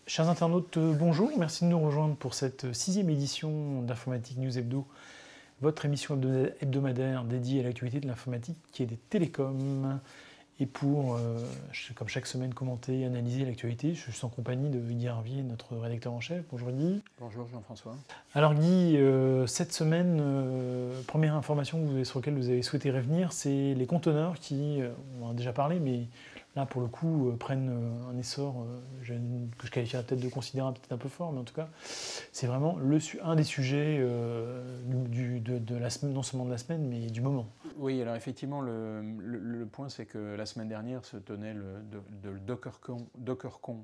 Chers internautes, bonjour, merci de nous rejoindre pour cette 6e édition d'Informatique News Hebdo, votre émission hebdomadaire dédiée à l'actualité de l'informatique qui est des télécoms. Et pour, comme chaque semaine, commenter et analyser l'actualité, je suis en compagnie de Guy Hervier, notre rédacteur en chef. Bonjour Guy. Bonjour Jean-François. Alors Guy, cette semaine, première information sur laquelle vous avez souhaité revenir, c'est les conteneurs qui, on en a déjà parlé, mais là pour le coup prennent un essor que je qualifierais peut-être de considérable, peut-être un peu fort, mais en tout cas c'est vraiment un des sujets de la semaine, non seulement de la semaine, mais du moment. Oui, alors effectivement, le point c'est que la semaine dernière se tenait le DockerCon,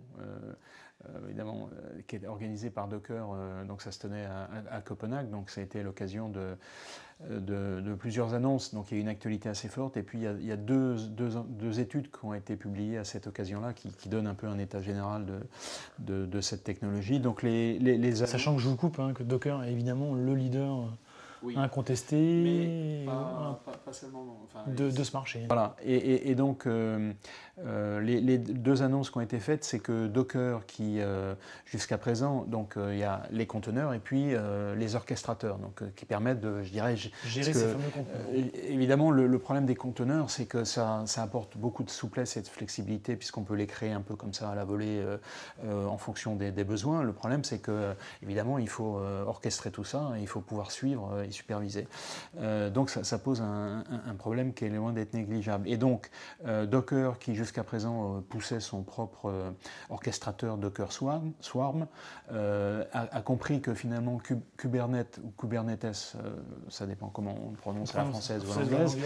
évidemment, qui est organisé par Docker, donc ça se tenait à Copenhague, donc ça a été l'occasion de plusieurs annonces, donc il y a une actualité assez forte, et puis il y a deux études qui ont été publiées à cette occasion-là qui donnent un peu un état général de cette technologie. Donc Sachant que je vous coupe, que Docker est évidemment le leader incontesté mais pas seulement, enfin, de ce marché. Voilà, et donc les deux annonces qui ont été faites, c'est que Docker, qui jusqu'à présent, donc il y a les conteneurs et puis les orchestrateurs, donc qui permettent de, je dirais, gérer ces fameux conteneurs. Évidemment, le problème des conteneurs, c'est que ça apporte beaucoup de souplesse et de flexibilité puisqu'on peut les créer un peu comme ça à la volée en fonction des besoins. Le problème, c'est que évidemment, il faut orchestrer tout ça, et il faut pouvoir suivre et superviser. Donc ça pose un problème qui est loin d'être négligeable. Et donc Docker, qui jusqu'à présent poussait son propre orchestrateur Docker Swarm, a compris que finalement Kubernetes ou Kubernetes, ça dépend comment on prononce la française ou l'anglaise,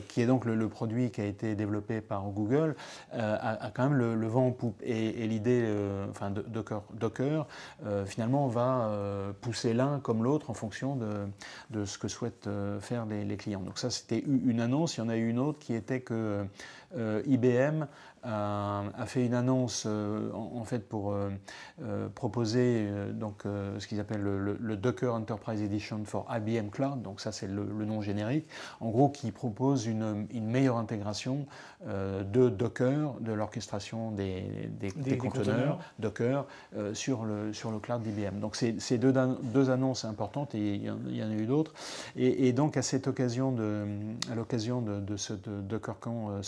qui est donc le produit qui a été développé par Google, a quand même le vent en poupe. Et l'idée, Docker finalement va pousser l'un comme l'autre en fonction de ce que souhaitent faire les clients. Donc ça, c'était une annonce. Il y en a eu une autre qui était que IBM a fait une annonce en fait pour proposer ce qu'ils appellent le Docker Enterprise Edition for IBM Cloud. Donc ça, c'est le nom générique. En gros, qui propose une meilleure intégration de Docker, de l'orchestration des conteneurs Docker sur le cloud d'IBM. Donc c'est deux annonces importantes, et il y en a eu d'autres. Et donc à l'occasion de ce DockerCon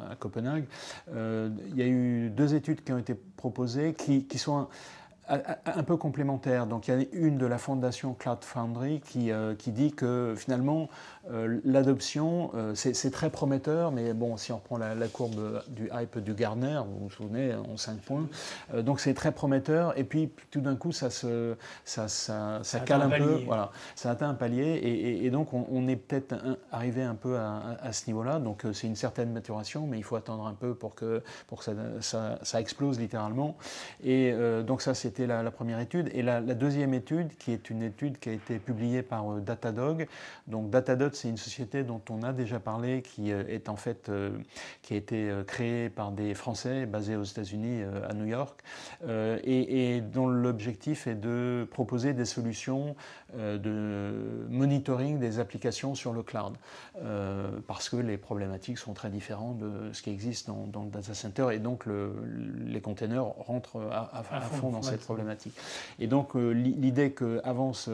à Copenhague, il y a eu deux études qui ont été proposées qui sont un peu complémentaires. Donc il y a une de la fondation Cloud Foundry qui dit que finalement l'adoption, c'est très prometteur, mais bon, si on reprend la courbe du hype du Gartner, vous vous souvenez, en 5 points, donc c'est très prometteur, et puis tout d'un coup ça cale un peu, voilà, ça atteint un palier, et donc on est peut-être arrivé un peu à ce niveau-là. Donc c'est une certaine maturation, mais il faut attendre un peu pour que ça explose littéralement. Et donc ça, c'était la première étude. Et la deuxième étude, qui est une étude qui a été publiée par Datadog. Donc Datadog, c'est une société dont on a déjà parlé, qui est en fait qui a été créée par des Français basés aux États-Unis, à New York, et dont l'objectif est de proposer des solutions de monitoring des applications sur le cloud, parce que les problématiques sont très différentes de ce qui existe dans le data center, et donc les containers rentrent à fond dans cette problématique. Et donc l'idée qu'avance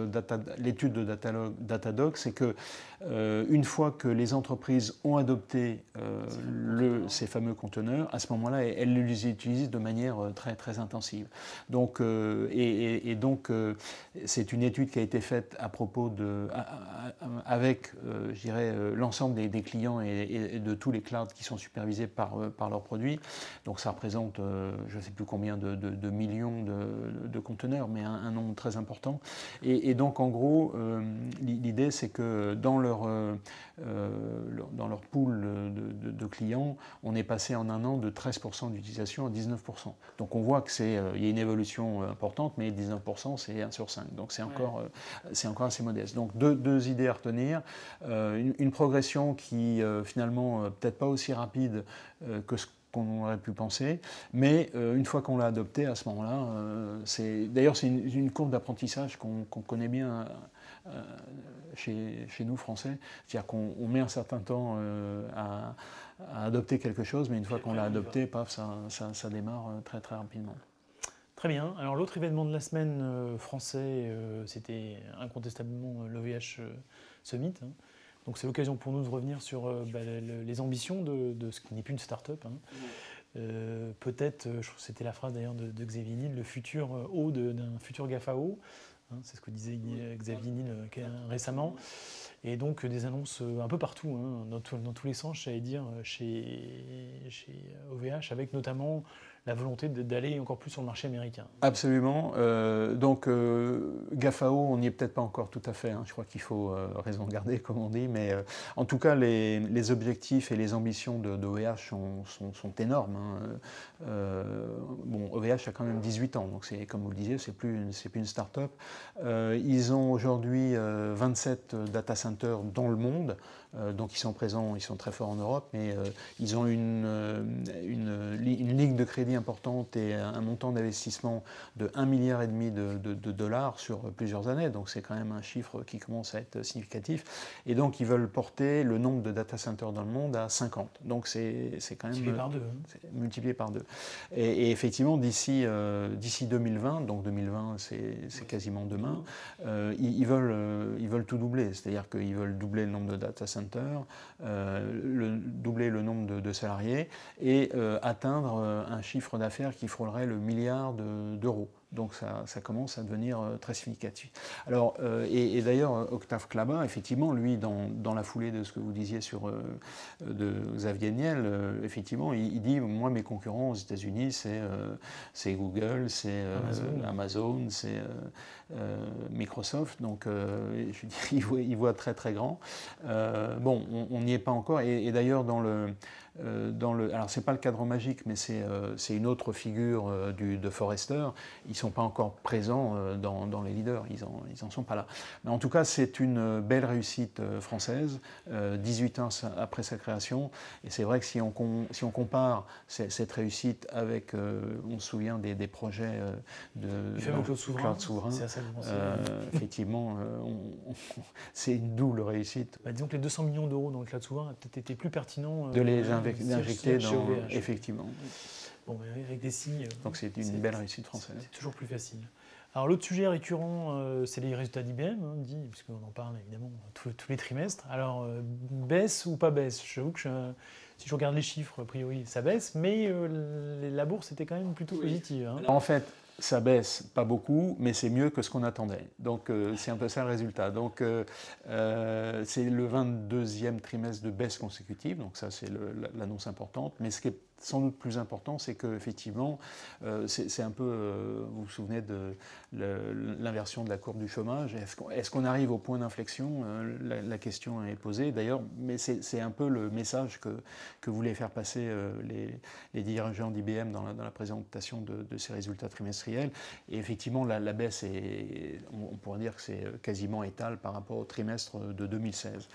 l'étude de Datadog, c'est que une fois que les entreprises ont adopté ces fameux conteneurs, à ce moment-là, elles les utilisent de manière très, très intensive. Donc, c'est une étude qui a été faite à propos avec, je dirais, l'ensemble des clients et de tous les clouds qui sont supervisés par leurs produits. Donc ça représente, je ne sais plus combien de millions de conteneurs, mais un nombre très important. Et donc en gros, l'idée, c'est que dans leur pool de clients, on est passé en un an de 13% d'utilisation à 19%. Donc on voit qu'il y a une évolution importante, mais 19% c'est 1 sur 5. Donc c'est encore assez modeste. Donc deux idées à retenir. Une progression qui finalement peut-être pas aussi rapide que ce qu'on aurait pu penser, mais une fois qu'on l'a adopté, à ce moment-là, d'ailleurs c'est une courbe d'apprentissage qu'on connaît bien chez nous Français, c'est-à-dire qu'on met un certain temps à adopter quelque chose, mais une fois qu'on l'a adopté, paf, ça démarre très très rapidement. Très bien. Alors l'autre événement de la semaine français, c'était incontestablement l'OVH Summit, hein. Donc c'est l'occasion pour nous de revenir sur les ambitions de ce qui n'est plus une start-up, hein. Peut-être, je trouve que c'était la phrase d'ailleurs de Xavier Niel, le futur haut d'un futur GAFAO, hein, c'est ce que disait Xavier Niel récemment. Et donc des annonces un peu partout, hein, dans tous les sens, j'allais dire, chez OVH, avec notamment la volonté d'aller encore plus sur le marché américain. Absolument. GAFAO, on n'y est peut-être pas encore tout à fait, hein. Je crois qu'il faut raison garder, comme on dit, mais en tout cas, les objectifs et les ambitions d'OVH sont énormes, hein. OVH a quand même 18 ans, donc comme vous le disiez, c'est plus une start-up. Ils ont aujourd'hui 27 data centers dans le monde. Donc ils sont présents, ils sont très forts en Europe, mais ils ont une ligne de crédit importante et un montant d'investissement de 1,5 milliard de dollars sur plusieurs années. Donc c'est quand même un chiffre qui commence à être significatif. Et donc ils veulent porter le nombre de data centers dans le monde à 50. Donc c'est quand même multiplié par deux, hein. Multiplié par deux. Et effectivement, d'ici 2020, donc 2020 c'est quasiment demain, ils veulent tout doubler. C'est-à-dire qu'ils veulent doubler le nombre de data centers, doubler le nombre de salariés et atteindre un chiffre d'affaires qui frôlerait le milliard d'euros. Donc ça commence à devenir très significatif. Alors, et d'ailleurs, Octave Klaba, effectivement, lui, dans la foulée de ce que vous disiez de Xavier Niel, effectivement, il dit, moi, mes concurrents aux États-Unis, c'est Google, c'est Amazon, c'est Microsoft. Donc, je dis, il voit très, très grand. On n'y est pas encore. Et d'ailleurs, alors c'est pas le cadre magique, mais c'est une autre figure de Forrester. Ils sont pas encore présents dans les leaders, ils en sont pas là. Mais en tout cas, c'est une belle réussite française, 18 ans après sa création. Et c'est vrai que si on compare cette réussite avec, on se souvient des projets de cloud souverain, effectivement, c'est une double réussite. Disons que les 200 millions d'euros dans le cloud souverain a peut-être été plus pertinent de les injecter dans OVH. Effectivement. Avec des signes. Donc c'est une belle réussite française. C'est toujours plus facile. Alors l'autre sujet récurrent, c'est les résultats d'IBM, puisqu'on en parle évidemment tous les trimestres. Alors baisse ou pas baisse? J'avoue que si je regarde les chiffres, a priori ça baisse, mais la bourse était quand même plutôt positive, hein. En fait, ça baisse pas beaucoup, mais c'est mieux que ce qu'on attendait. Donc c'est un peu ça le résultat. Donc c'est le 22e trimestre de baisse consécutive, donc ça c'est l'annonce importante. Mais ce qui est sans doute plus important, c'est qu'effectivement, c'est un peu, vous vous souvenez de l'inversion de la courbe du chômage. Est-ce qu'on arrive au point d'inflexion? La question est posée d'ailleurs, mais c'est un peu le message que voulaient faire passer les dirigeants d'IBM dans la présentation de ces résultats trimestriels. Et effectivement, la baisse on pourrait dire que c'est quasiment étale par rapport au trimestre de 2016.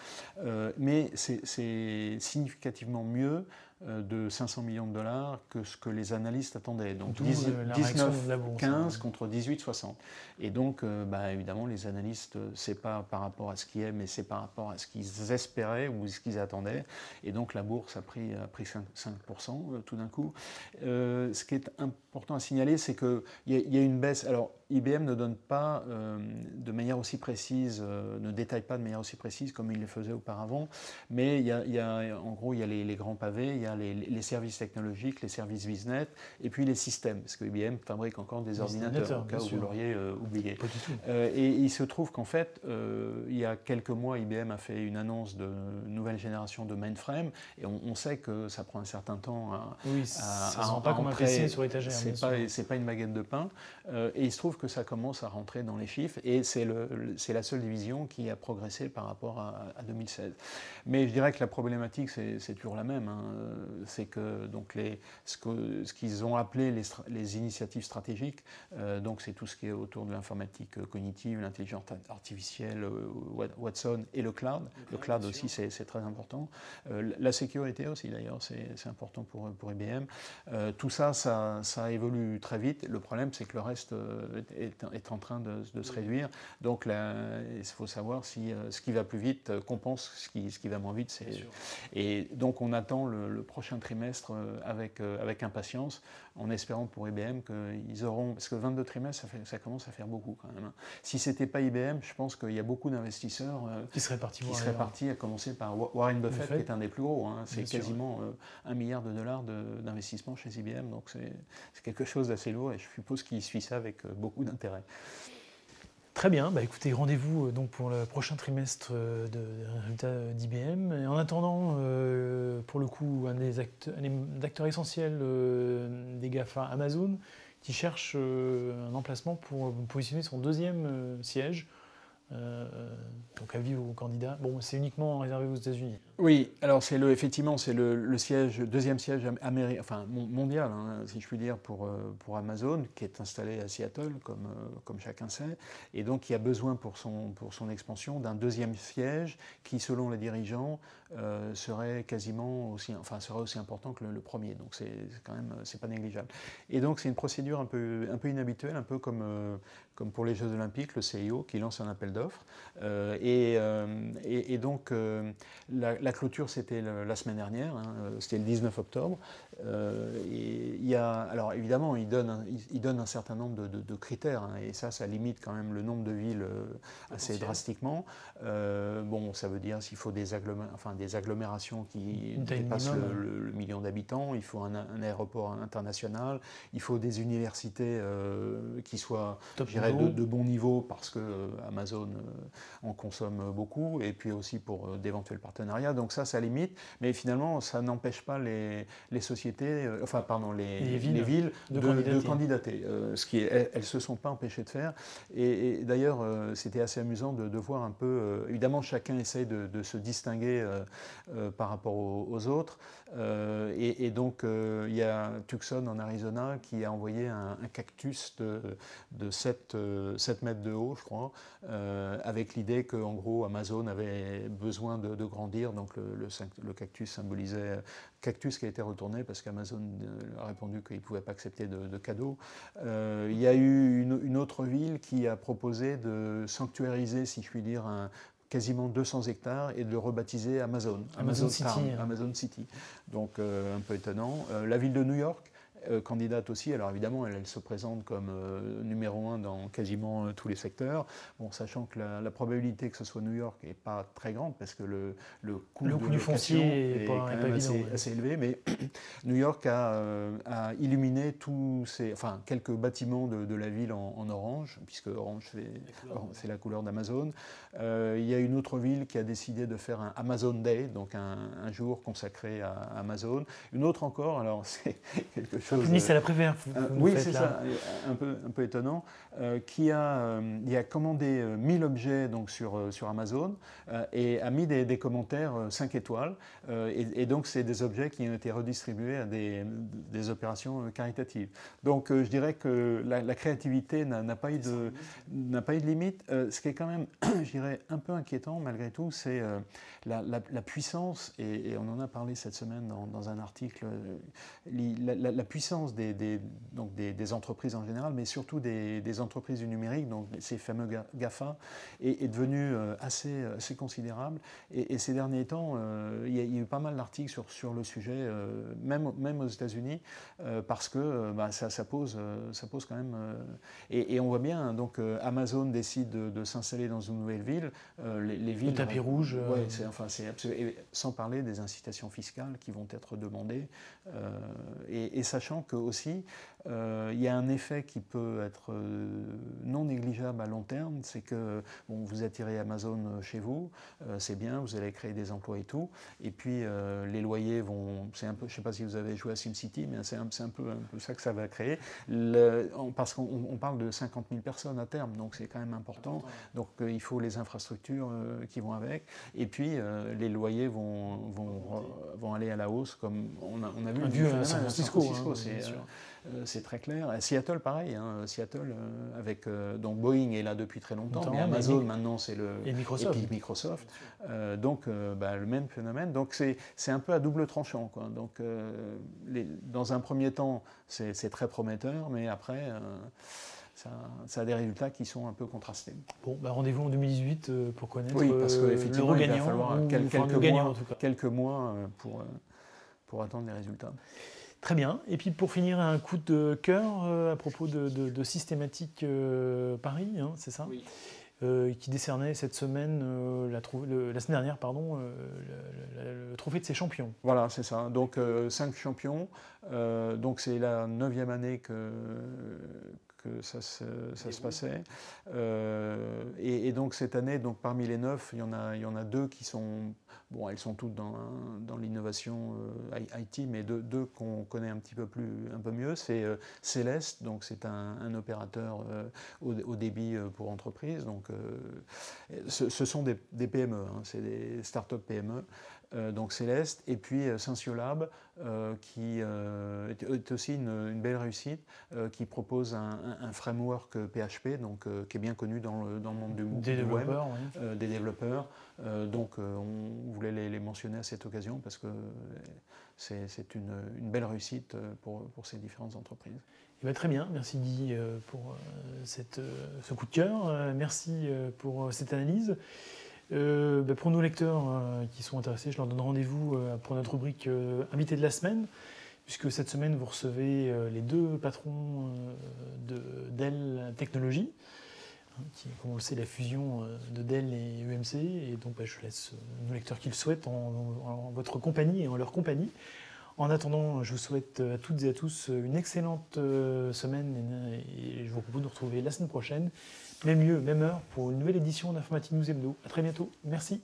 Mais c'est significativement mieux de 500 millions de dollars que ce que les analystes attendaient. Donc 19,15 contre 18,60. Et donc, évidemment, les analystes, c'est pas par rapport à ce qui est, mais c'est par rapport à ce qu'ils espéraient ou ce qu'ils attendaient. Et donc, la bourse a pris 5% tout d'un coup. Ce qui est important à signaler, c'est qu'il y a une baisse. Alors, IBM ne donne pas de manière aussi précise, ne détaille pas de manière aussi précise comme il le faisait auparavant, mais en gros, il y a les grands pavés, il y a les services technologiques, les services business, et puis les systèmes, parce que IBM fabrique encore des ordinateurs, au cas où vous l'auriez oublié. Pas du tout. Et il se trouve qu'en fait, il y a quelques mois, IBM a fait une annonce de nouvelle génération de mainframe, et on sait que ça prend un certain temps à ça ne rend pas comme un PC sur étagère. C'est pas une baguette de pain, et il se trouve que ça commence à rentrer dans les chiffres, et c'est la seule division qui a progressé par rapport à 2016. Mais je dirais que la problématique, c'est toujours la même, hein. C'est que donc ce qu'ils ont appelé les initiatives stratégiques, donc c'est tout ce qui est autour de l'informatique cognitive, l'intelligence artificielle, Watson et le cloud. Le cloud aussi, c'est très important. La sécurité aussi, d'ailleurs, c'est important pour IBM. Tout ça évolue très vite. Le problème, c'est que le reste est en train de se réduire. Donc il faut savoir si ce qui va plus vite compense ce qui va moins vite. Et donc on attend le prochain trimestre avec impatience, en espérant pour IBM qu'ils auront, parce que 22 trimestres, ça commence à faire beaucoup quand même. Si ce n'était pas IBM, je pense qu'il y a beaucoup d'investisseurs qui seraient partis, à commencer par Warren Buffett, qui est un des plus gros. C'est quasiment $1 milliard d'investissement chez IBM, donc c'est quelque chose d'assez lourd et je suppose qu'il suit ça avec beaucoup d'intérêt. Très bien, écoutez, rendez-vous donc pour le prochain trimestre de résultats d'IBM. Et en attendant, pour le coup, un des acteurs essentiels des GAFA, Amazon, qui cherche un emplacement pour positionner son deuxième siège. Donc avis aux candidats. Bon, c'est uniquement réservé aux États-Unis. Oui, alors effectivement c'est le deuxième siège mondial, si je puis dire, pour Amazon, qui est installé à Seattle, comme chacun sait, et donc il a besoin pour son expansion d'un deuxième siège qui, selon les dirigeants, serait aussi important que le premier. Donc c'est pas négligeable. Et donc c'est une procédure un peu inhabituelle, un peu comme pour les Jeux Olympiques, le CIO qui lance un appel d'offres. Et donc la clôture, c'était la semaine dernière, c'était le 19 octobre. Alors évidemment, il donne un certain nombre de critères, et ça limite quand même le nombre de villes assez drastiquement. Ça veut dire s'il faut des agglomérations qui dépassent le million d'habitants, il faut un aéroport international, il faut des universités qui soient de bon niveau, parce que Amazon en consomme beaucoup, et puis aussi pour d'éventuels partenariats. Donc ça limite, mais finalement ça n'empêche pas les sociétés, les villes de candidater. Elles ne se sont pas empêchées de faire. Et d'ailleurs, c'était assez amusant de voir un peu, évidemment chacun essaye de se distinguer par rapport aux autres. Et donc il y a Tucson en Arizona qui a envoyé un cactus de 7 mètres de haut, je crois, avec l'idée qu'en gros Amazon avait besoin de grandir. Donc le cactus symbolisait cactus qui a été retourné parce qu'Amazon a répondu qu'il ne pouvait pas accepter de cadeaux. Il y a eu une autre ville qui a proposé de sanctuariser, si je puis dire, quasiment 200 hectares et de le rebaptiser Amazon City. Donc un peu étonnant. La ville de New York, candidate aussi. Alors évidemment, elle se présente comme numéro 1 dans quasiment tous les secteurs. Bon, sachant que la probabilité que ce soit New York n'est pas très grande, parce que le coût du foncier est quand même assez élevé. Mais New York a illuminé quelques bâtiments de la ville en orange, puisque orange c'est la couleur d'Amazon. Il y a une autre ville qui a décidé de faire un Amazon Day, donc un jour consacré à Amazon. Une autre encore, alors c'est quelque chose. Nice, elle a préféré. Oui, c'est ça, un peu étonnant, qui a commandé 1000 objets donc, sur Amazon et a mis des commentaires 5 étoiles. Et donc, c'est des objets qui ont été redistribués à des opérations caritatives. Donc, je dirais que la créativité n'a pas eu de limite. Ce qui est quand même, je dirais, un peu inquiétant malgré tout, c'est la puissance, et on en a parlé cette semaine dans un article, la puissance des entreprises en général, mais surtout des entreprises du numérique, donc ces fameux GAFA, est devenue assez considérable. Et ces derniers temps, il y a eu pas mal d'articles sur le sujet, même aux États-Unis, parce que ça pose quand même. Et on voit bien, donc Amazon décide de s'installer dans une nouvelle ville. Les villes. Le tapis rouge. Ouais, c'est absolument. Sans parler des incitations fiscales qui vont être demandées. Et sachant que aussi, il y a un effet qui peut être non négligeable à long terme, c'est que vous attirez Amazon chez vous, c'est bien, vous allez créer des emplois et tout, et puis les loyers vont, je ne sais pas si vous avez joué à SimCity, mais c'est un peu ça que ça va créer, parce qu'on parle de 50 000 personnes à terme, donc c'est quand même important, donc il faut les infrastructures qui vont avec, et puis les loyers vont aller à la hausse, comme on a vu à San Francisco, c'est très clair. À Seattle, pareil. Seattle, avec donc Boeing est là depuis très longtemps, mais Amazon maintenant c'est et Microsoft. Donc le même phénomène. Donc c'est un peu à double tranchant, quoi. Donc dans un premier temps, c'est très prometteur, mais après ça a des résultats qui sont un peu contrastés. Bon, rendez-vous en 2018 pour connaître parce qu'effectivement, il va falloir quelques mois pour attendre les résultats. Très bien. Et puis pour finir, un coup de cœur à propos de Systématique Paris, hein, c'est ça ? Oui. Qui décernait cette semaine, la semaine dernière, pardon, le trophée de ses champions. Voilà, c'est ça. Donc 5 champions. Donc c'est la 9e année que ça se passait. Et donc cette année, donc parmi les 9, il y en a 2 qui sont, bon, elles sont toutes dans l'innovation IT, mais deux qu'on connaît un peu mieux. C'est Céleste, donc c'est un opérateur au débit pour entreprises. Donc ce sont des PME, hein, c'est des startups PME. Donc Céleste, et puis Sensiolab, qui est aussi une belle réussite, qui propose un framework PHP, donc, qui est bien connu dans le monde du web, des développeurs. Donc on voulait les mentionner à cette occasion parce que c'est une belle réussite pour ces différentes entreprises. Eh bien, très bien, merci Guy pour ce coup de cœur, merci pour cette analyse. Pour nos lecteurs qui sont intéressés, je leur donne rendez-vous pour notre rubrique invité de la semaine, puisque cette semaine vous recevez les 2 patrons de Dell Technologies, qui est, comme on le sait, la fusion de Dell et EMC, et donc je laisse nos lecteurs qui le souhaitent en votre compagnie et en leur compagnie. En attendant, je vous souhaite à toutes et à tous une excellente semaine et je vous propose de nous retrouver la semaine prochaine, même lieu, même heure, pour une nouvelle édition d'Informatique News Hebdo. À très bientôt. Merci.